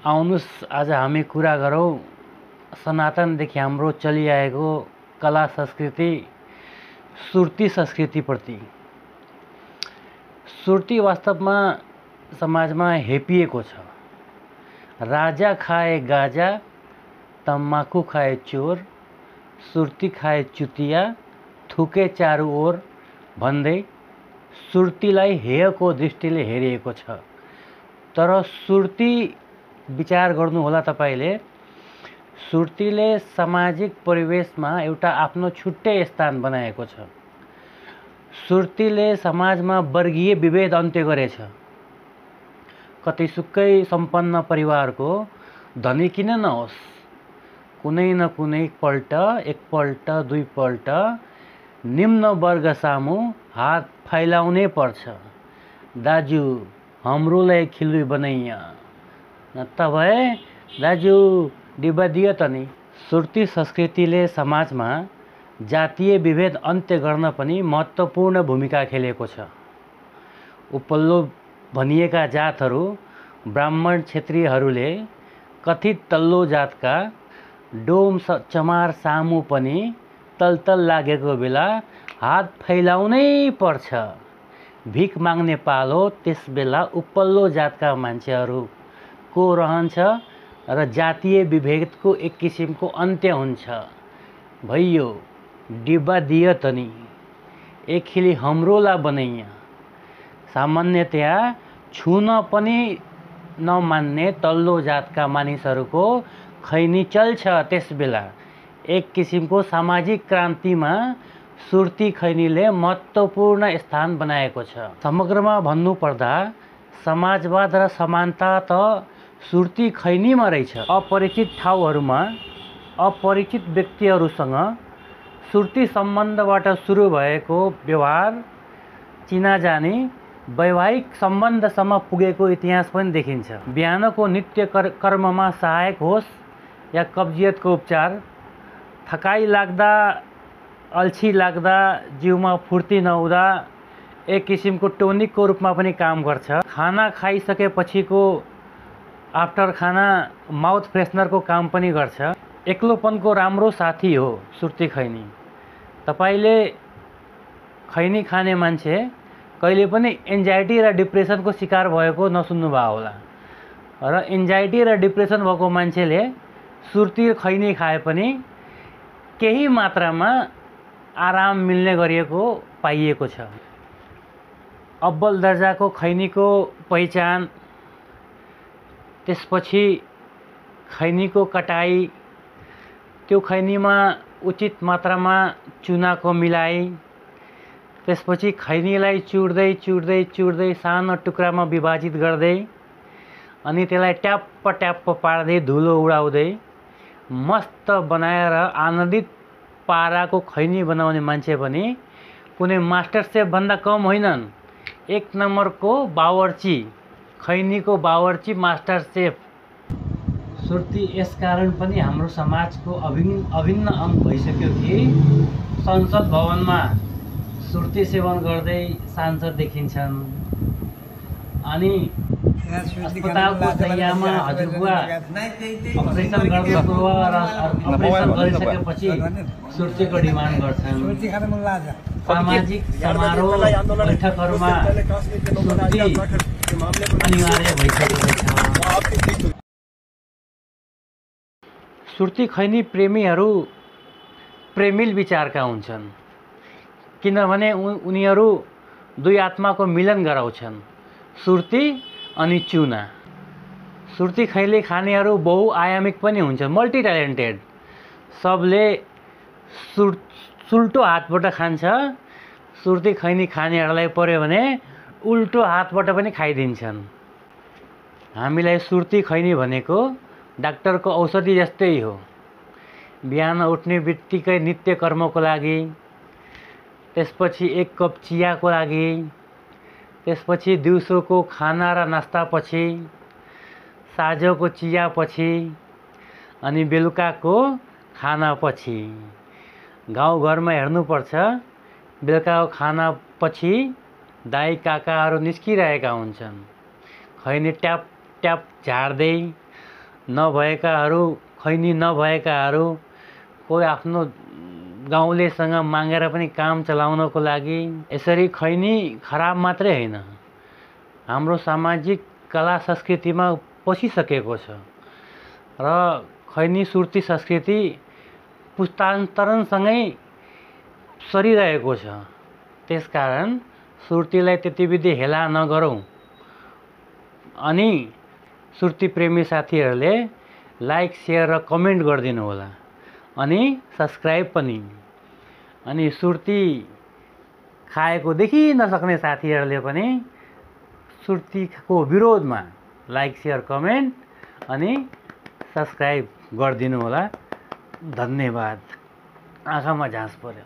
आउनुस् आज हामी कुरा गरौँ सनातनदेखि हाम्रो चलिआएको कला संस्कृति सुर्ती संस्कृतिप्रति। सुर्ती वास्तवमा समाजमा हेपिएको छ। राजा खाए गाजा, तम्बाकू खाए चोर, सुर्ती खाए चुतिया, थुके चारू ओर भन्दै सुर्तीलाई हेयको दृष्टिले हेरिएको छ। तर सुर्ती विचार गर्नुहोला तपाईले, सुर्तीले सामाजिक परिवेशमा एउटा आफ्नो छुट्टै स्थान बनाएको छ। सुर्तीले समाजमा वर्गीय विभेद अन्त्य गरेछ। कतैसुकै सम्पन्न परिवारको धनी किन नहोस्, कुनै न कुनै पल्ट, एकपल्ट दुईपल्ट निम्न वर्ग सामु हात फैलाउनै पर्छ। दाजु हाम्रोलाई खिल्ली बनैया, नत्र भए दाजु डिब्बा दियो त नि। सुर्ती संस्कृतिले समाजमा जातीय विभेद अन्त्य गर्न पनि महत्त्वपूर्ण भूमिका खेलेको छ। उपल्लो भनिएका जातहरू ब्राह्मण क्षेत्रीहरूले कथित तल्लो जातका डोम चमार सामु पनि तलतल लागेको बेला हात फैलाउनै पर्छ। भिख माग्ने पालो त्यस बेला उपल्लो जातका मान्छेहरूको रहन्छ र जातीय विभेदको एक किसिमको अन्त्य हुन्छ। भइयो डिब्बा दियो त नि, एक खिली हाम्रोला बनैया। सामान्यतया छुन पनि नमान्ने तल्लो जातका मानिसहरूको खैनी चल्छ। त्यस बेला एक किसिमको सामाजिक क्रान्तिमा सुर्ती खैनीले महत्त्वपूर्ण स्थान बनाएको छ। समग्रमा भन्नुपर्दा समाजवाद र समानता त सुर्ती खैनीमा रहेछ। अपरिचित ठाउँहरूमा अपरिचित व्यक्तिहरूसँग सुर्ती सम्बन्धबाट सुरु भएको व्यवहार चिनाजानी वैवाहिक सम्बन्धसम्म पुगेको इतिहास पनि देखिन्छ। बिहानको नित्य कर्ममा सहायक होस् या कब्जियतको उपचार, थकाइ लाग्दा, अल्छी लाग्दा, जिउमा फुर्ती नहुँदा एक किसिमको टोनिकको रूपमा पनि काम गर्छ। खाना खाइसकेपछिको आफ्टर खाना माउथ फ्रेसनरको काम पनि गर्छ। एक्लोपनको राम्रो साथी हो सुर्ती खैनी। तपाईले खैनी खाने मान्छे कहिले पनि एन्जाइटी र डिप्रेसनको शिकार भएको नसुन्नुभयो होला। र एन्जाइटी र डिप्रेसन भएको मान्छेले सुर्ती खैनी खाए पनि केही मात्रामा आराम मिल्ने गरिएको पाइएको छ। अब्बल दर्जाको खैनीको पहिचान, त्यसपछि खैनीको कटाई, त्यो खैनीमा उचित मात्रामा चुनाको मिलाइ, त्यसपछि खैनीलाई चुड्दै चुड्दै चुड्दै सानो टुक्रामा विभाजित गर्दै अनि त्यसलाई ट्याप्प ट्याप्प पार्दै धुलो उडाउँदै मस्त बनाएर आनन्दित पाराको खैनी बनाउने मान्छे पनि कुनै मास्टर सेफ भन्दा कम होइनन्। एक नम्बरको बावर्ची, खैनीको बावर्ची मास्टर सेफ। सुर्ती यसकारण पनि हाम्रो समाजको अभिन्न अंग भइसक्यो कि संसद भवनमा सुर्ती सेवन गर्दै सांसद देखिन्छन्। अनि अस्पतालको शय्यामा हजुरबुवा अपरेसन गर्नुको र अपरेसन गरिसकेपछि सुर्तीको डिमान्ड गर्छन्। सामाजिक समारोह बैठकहरूमा सुर्ती अनिवार्य भइसकेको छ। सुर्ती खैनी प्रेमीहरू प्रेमिल विचारका हुन्छन्, किनभने उनीहरू दुई आत्माको मिलन गराउँछन्, सुर्ती अनि चुना। सुर्ती खैनी खानेहरू बहुआयामिक पनि हुन्छन्, मल्टी ट्यालेन्टेड। सबले सुल्टो हातबाट खान्छ। सुर्ती खैनी खानेहरूलाई पर्यो भने उल्टो हातबाट पनि खाइदिन्छन्। हामीलाई सुर्ती खैनी भनेको डाक्टरको औषधि जस्तै हो। बिहान उठ्ने बित्तिकै नित्य कर्मको लागि, त्यसपछि एक कप चियाको लागि, त्यसपछि दिउँसोको खाना र नास्तापछि, साँझको चियापछि अनि बेलुकाको खानापछि। गाउँघरमा हेर्नुपर्छ, बेलुकाको खानापछि दाइ काकाहरू निस्किरहेका हुन्छन्। खैनी ट्याप ट्याप झार्दै नभएकाहरू, खैनी नभएकाहरू, कोही आफ्नो गाउँलेसँग मागेर पनि काम चलाउनको लागि। यसरी खैनी खराब मात्रै होइन, हाम्रो सामाजिक कला संस्कृतिमा पसिसकेको छ र खैनी सुर्ती संस्कृति पुस्तान्तरणसँगै सरिरहेको छ। त्यसकारण सुर्तीलाई त्यति विधि हेला नगरौँ। अनि सुर्ती प्रेमी साथीहरूले लाइक, सेयर र कमेन्ट गरिदिनु होला, अनि सब्सक्राइब पनि। अनि सुर्ती खाएको देखि नसक्ने साथीहरूले पनि सुर्तीको विरोधमा लाइक, सेयर, कमेन्ट अनि सब्सक्राइब गरिदिनु होला। धन्यवाद। आँखामा झाँस पर्यो।